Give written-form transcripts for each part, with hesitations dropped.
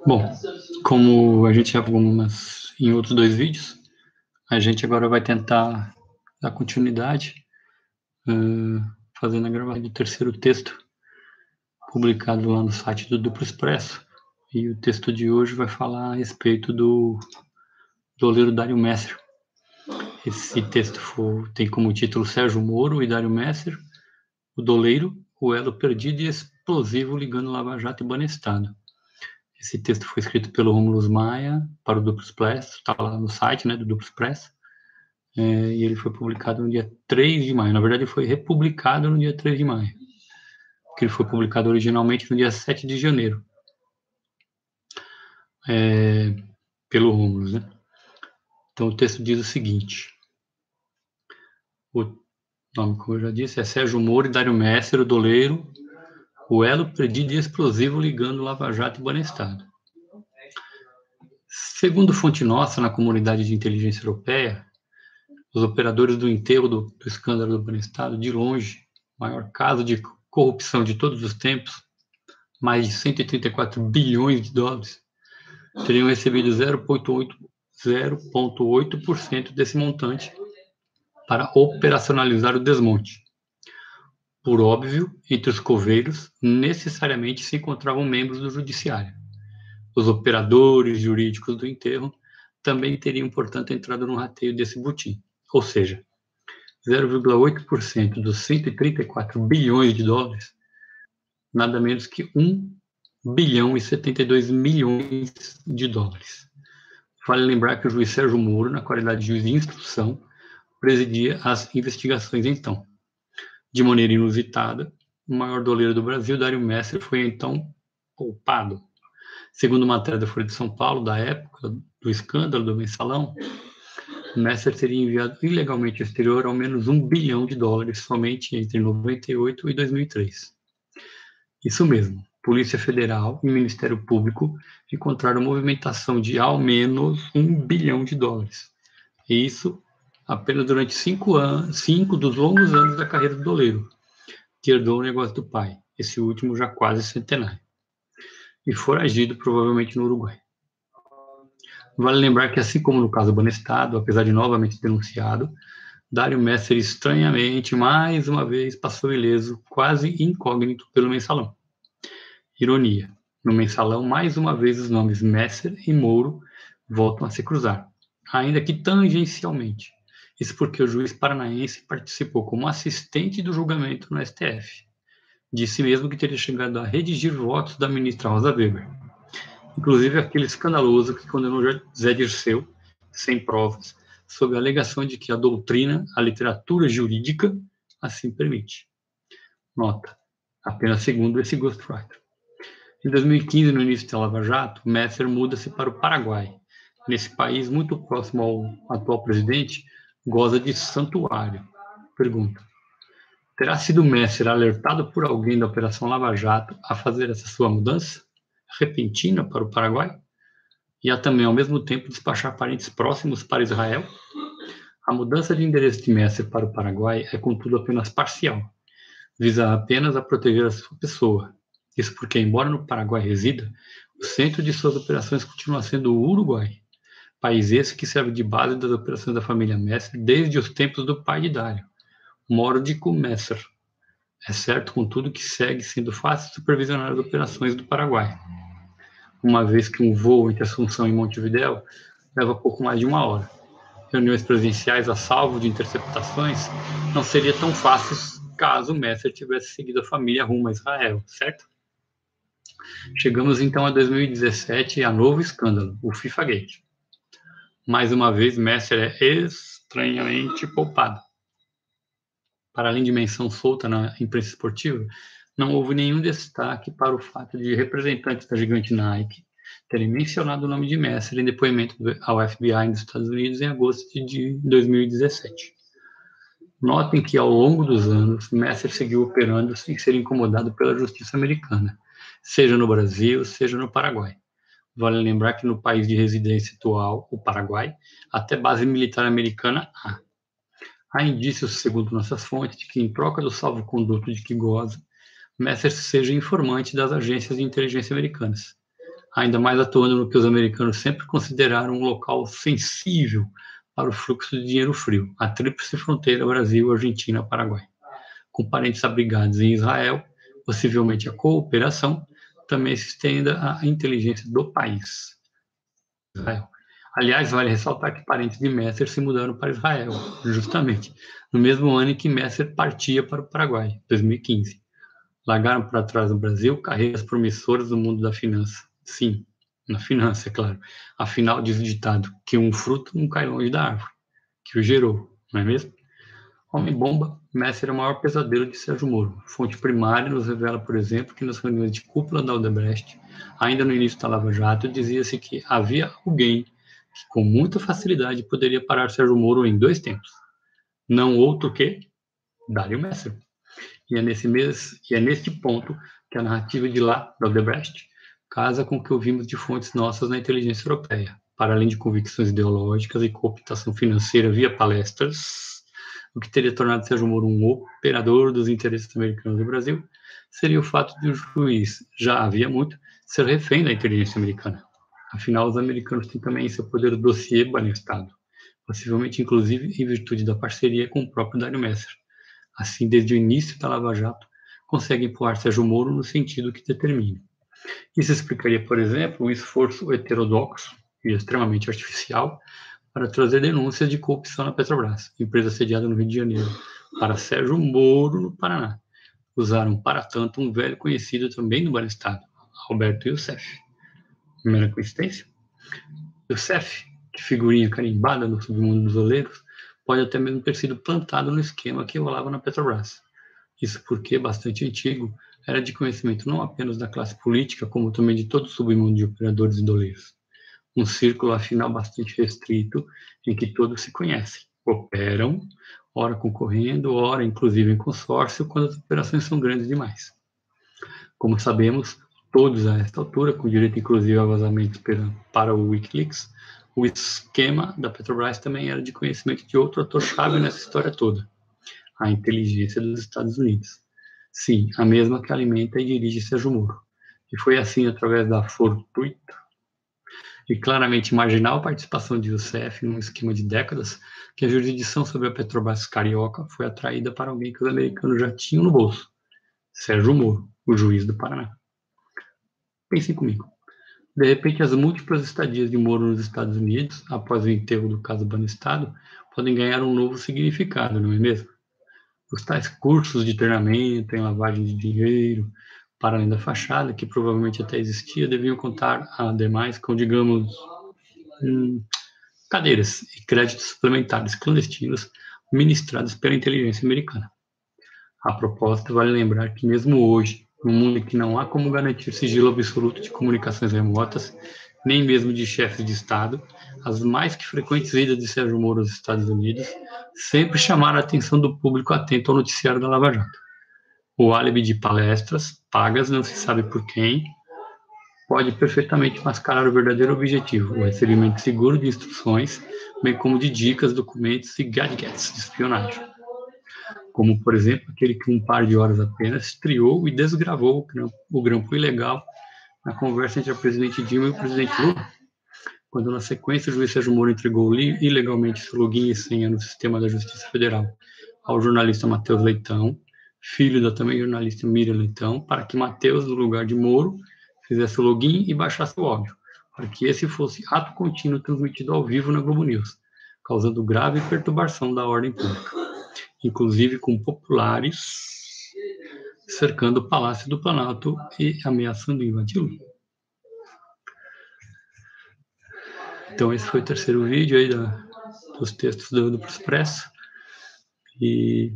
Bom, como a gente já viu em outros 2 vídeos, a gente agora vai tentar dar continuidade, fazendo a gravação do terceiro texto, publicado lá no site do Duplo Expresso. E o texto de hoje vai falar a respeito do doleiro Dario Messer. Esse texto tem como título Sérgio Moro e Dario Messer, o doleiro, o elo perdido e explosivo ligando Lava Jato e Banestado. Esse texto foi escrito pelo Rômulo Maia para o Duplo Expresso, está lá no site, né, do Duplo Expresso, e ele foi publicado no dia 3 de maio. Na verdade, ele foi republicado no dia 3 de maio, porque ele foi publicado originalmente no dia 7 de janeiro, pelo Rômulo, né? Então, o texto diz o seguinte: o nome, como eu já disse, é Sérgio Moro e Dario Messer, o doleiro, o elo perdido e explosivo ligando Lava Jato e Banestado. Segundo fonte nossa, na comunidade de inteligência europeia, os operadores do enterro do escândalo do Banestado, de longe, o maior caso de corrupção de todos os tempos, mais de 134 bilhões de dólares, teriam recebido 0,8% desse montante para operacionalizar o desmonte. Por óbvio, entre os coveiros, necessariamente se encontravam membros do judiciário. Os operadores jurídicos do enterro também teriam, portanto, entrado no rateio desse butim. Ou seja, 0,8% dos 134 bilhões de dólares, nada menos que 1 bilhão e 72 milhões de dólares. Vale lembrar que o juiz Sérgio Moro, na qualidade de juiz de instrução, presidia as investigações então. De maneira inusitada, o maior doleiro do Brasil, Dario Messer, foi então poupado. Segundo matéria da Folha de São Paulo, da época do escândalo do mensalão, Messer teria enviado ilegalmente ao exterior ao menos 1 bilhão de dólares somente entre 98 e 2003. Isso mesmo, Polícia Federal e Ministério Público encontraram movimentação de ao menos 1 bilhão de dólares. E isso apenas durante 5 dos longos anos da carreira do doleiro, que herdou o negócio do pai, esse último já quase centenário, e foragido provavelmente no Uruguai. Vale lembrar que, assim como no caso Banestado, apesar de novamente denunciado, Dario Messer estranhamente, mais uma vez, passou ileso, quase incógnito, pelo mensalão. Ironia, no mensalão, mais uma vez, os nomes Messer e Moro voltam a se cruzar, ainda que tangencialmente. Isso porque o juiz paranaense participou como assistente do julgamento no STF. Disse mesmo que teria chegado a redigir votos da ministra Rosa Weber. Inclusive aquele escandaloso que condenou Zé Dirceu, sem provas, sob a alegação de que a doutrina, a literatura jurídica, assim permite. Nota, apenas segundo esse ghostwriter. Em 2015, no início da Lava Jato, Messer muda-se para o Paraguai. Nesse país, muito próximo ao atual presidente, goza de santuário. Pergunta: terá sido Messer alertado por alguém da Operação Lava Jato a fazer essa sua mudança repentina para o Paraguai? E a também, ao mesmo tempo, despachar parentes próximos para Israel? A mudança de endereço de Messer para o Paraguai é, contudo, apenas parcial. Visa apenas a proteger a sua pessoa. Isso porque, embora no Paraguai resida, o centro de suas operações continua sendo o Uruguai, país esse que serve de base das operações da família Messer desde os tempos do pai de Dario, Mórdico Messer. É certo, contudo, que segue sendo fácil supervisionar as operações do Paraguai, uma vez que um voo entre Assunção e Montevidéu leva pouco mais de 1 hora. Reuniões presenciais a salvo de interceptações não seria tão fáceis caso Messer tivesse seguido a família rumo a Israel, certo? Chegamos então a 2017 e a novo escândalo, o FIFA-Gate. Mais uma vez, Messer é estranhamente poupado. Para além de menção solta na imprensa esportiva, não houve nenhum destaque para o fato de representantes da gigante Nike terem mencionado o nome de Messer em depoimento ao FBI nos Estados Unidos em agosto de 2017. Notem que, ao longo dos anos, Messer seguiu operando sem ser incomodado pela justiça americana, seja no Brasil, seja no Paraguai. Vale lembrar que no país de residência atual, o Paraguai, até base militar americana há. Há indícios, segundo nossas fontes, de que, em troca do salvo-conduto de que goza, Messer seja informante das agências de inteligência americanas, ainda mais atuando no que os americanos sempre consideraram um local sensível para o fluxo de dinheiro frio, a tríplice fronteira Brasil, Argentina, Paraguai. Com parentes abrigados em Israel, possivelmente a cooperação também se estenda à inteligência do país. Israel. Aliás, vale ressaltar que parentes de Messer se mudaram para Israel, justamente no mesmo ano em que Messer partia para o Paraguai, 2015. Largaram para trás no Brasil carreiras promissoras no mundo da finança. Sim, na finança, é claro. Afinal, diz o ditado que um fruto não cai longe da árvore, que o gerou, não é mesmo? Homem-bomba, Messer é o maior pesadelo de Sérgio Moro. Fonte primária nos revela, por exemplo, que nas reuniões de cúpula da Odebrecht, ainda no início da Lava Jato, dizia-se que havia alguém que com muita facilidade poderia parar Sérgio Moro em 2 tempos. Não outro que Dario Messer. E é neste ponto que a narrativa de lá, da Odebrecht, casa com o que ouvimos de fontes nossas na inteligência europeia. Para além de convicções ideológicas e cooptação financeira via palestras, o que teria tornado Sérgio Moro um operador dos interesses americanos no Brasil seria o fato de o juiz, já havia muito, ser refém da inteligência americana. Afinal, os americanos têm também em seu poder o dossiê banestado, possivelmente inclusive em virtude da parceria com o próprio Dario Messer. Assim, desde o início da Lava Jato, consegue empurrar Sérgio Moro no sentido que determine. Isso explicaria, por exemplo, um esforço heterodoxo e extremamente artificial para trazer denúncias de corrupção na Petrobras, empresa sediada no Rio de Janeiro, para Sérgio Moro, no Paraná. Usaram, para tanto, um velho conhecido também do Banestado, Roberto Youssef. Primeira coincidência? Youssef, que figurinha carimbada no submundo dos doleiros, pode até mesmo ter sido plantado no esquema que rolava na Petrobras. Isso porque, bastante antigo, era de conhecimento não apenas da classe política, como também de todo o submundo de operadores e doleiros. Um círculo, afinal, bastante restrito, em que todos se conhecem, operam, ora concorrendo, ora inclusive em consórcio, quando as operações são grandes demais. Como sabemos, todos a esta altura, com direito inclusive a vazamentos para o Wikileaks, o esquema da Petrobras também era de conhecimento de outro ator-chave nessa história toda, a inteligência dos Estados Unidos. Sim, a mesma que alimenta e dirige Sérgio Moro. E foi assim, através da fortuita e claramente marginal participação de Youssef num esquema de décadas, que a jurisdição sobre a Petrobras carioca foi atraída para alguém que os americanos já tinham no bolso, Sérgio Moro, o juiz do Paraná. Pensem comigo. De repente, as múltiplas estadias de Moro nos Estados Unidos, após o enterro do caso Banestado, podem ganhar um novo significado, não é mesmo? Os tais cursos de treinamento em lavagem de dinheiro, para além da fachada, que provavelmente até existia, deviam contar, ademais, com, digamos, cadeiras e créditos suplementares clandestinos ministrados pela inteligência americana. A propósito, vale lembrar que mesmo hoje, num mundo em que não há como garantir sigilo absoluto de comunicações remotas, nem mesmo de chefes de Estado, as mais que frequentes idas de Sérgio Moro aos Estados Unidos sempre chamaram a atenção do público atento ao noticiário da Lava Jato. O álibi de palestras, pagas não se sabe por quem, pode perfeitamente mascarar o verdadeiro objetivo, o recebimento seguro de instruções, bem como de dicas, documentos e gadgets de espionagem. Como, por exemplo, aquele que um par de horas apenas triou e desgravou o grampo ilegal na conversa entre a presidente Dilma e o presidente Lula, quando na sequência o juiz Sérgio Moro entregou ilegalmente seu login e senha no sistema da Justiça Federal ao jornalista Matheus Leitão, filho da também jornalista Miriam Leitão, para que Matheus, no lugar de Moro, fizesse o login e baixasse o áudio, para que esse fosse ato contínuo transmitido ao vivo na Globo News, causando grave perturbação da ordem pública, inclusive com populares cercando o Palácio do Planalto e ameaçando invadi-lo. Então esse foi o terceiro vídeo aí dos textos do Duplo Expresso, e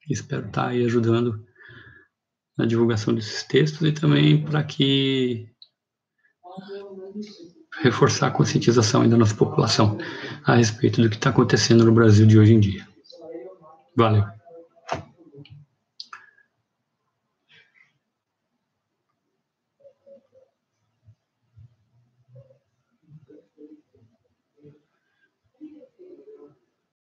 espero estar aí ajudando na divulgação desses textos e também para que reforçar a conscientização ainda da nossa população a respeito do que está acontecendo no Brasil de hoje em dia. Valeu.